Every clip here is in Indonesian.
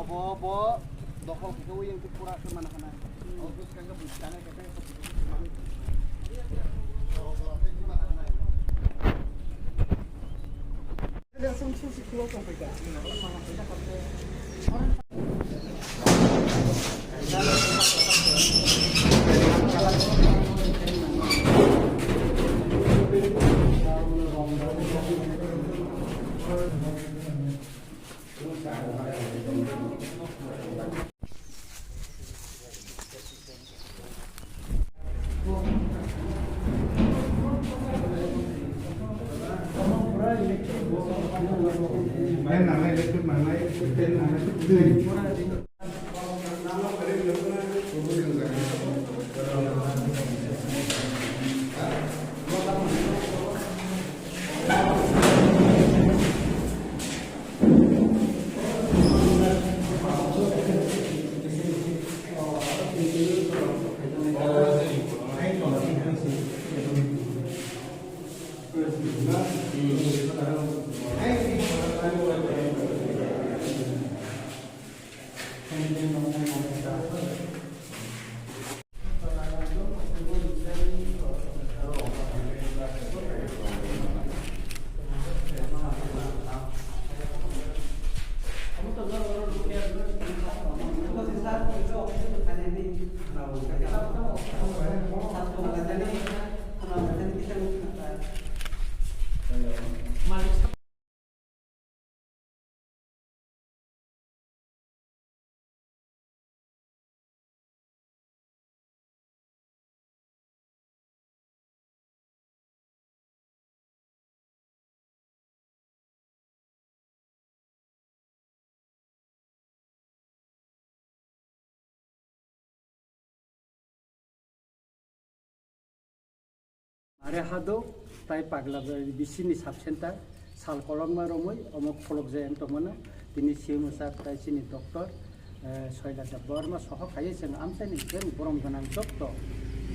Obo dokol kita yang kurang kemana mana. Oh terus kan bukan kita langsung susi keluar sampai ke sini. Malah kita pakai Main namanya elektrik mana? Elektrik mana? Elektrik. Are hado tai pagla bisini subcenter sal kolongma romoi omok folok jem tongmana tini simusa tai sini doktor soilata borma soho kai seng amsani ken borom ganang doktor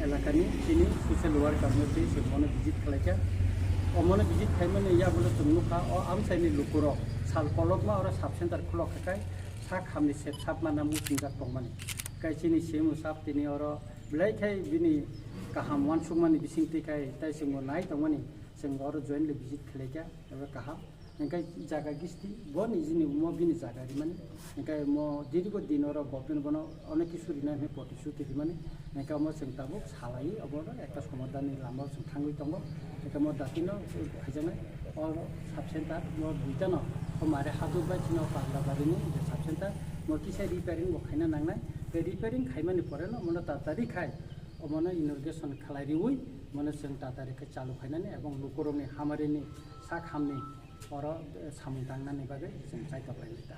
elakani sini social worker mesti semono visit khalaka omone visit khaimane ya bolo tungnuka o amsani lukuro sal kolongma ora subcenter khulok kai sak hamni sep sap mana mutinga tongmani kai sini simusa tini ora belai kai bini kaham wan sumani bising tikai tai singmo nai tongmani sing oro jointly visit khleka eba kaham engkai jaga gisti bon izini mo bini jaga rimani engkai mo dirgo dinoro gopin bono onek kisuri na me poti suti rimani engkai mo sing tabuk salai oboro ekta somadani lamba sing thangui tongo engkai mo datino hajana or subcenter mo duitano mare hadu ba chino pagla barini subcenter mo kisai repairing bo khaina nangnai be repairing khaimani poreno mono tatari khai omona inauguration khalariui mane sing tatari ke chalu khainani ebong lukoroni hamarini sak hamni oro samung tangnani bagai sing chai kaplaini ta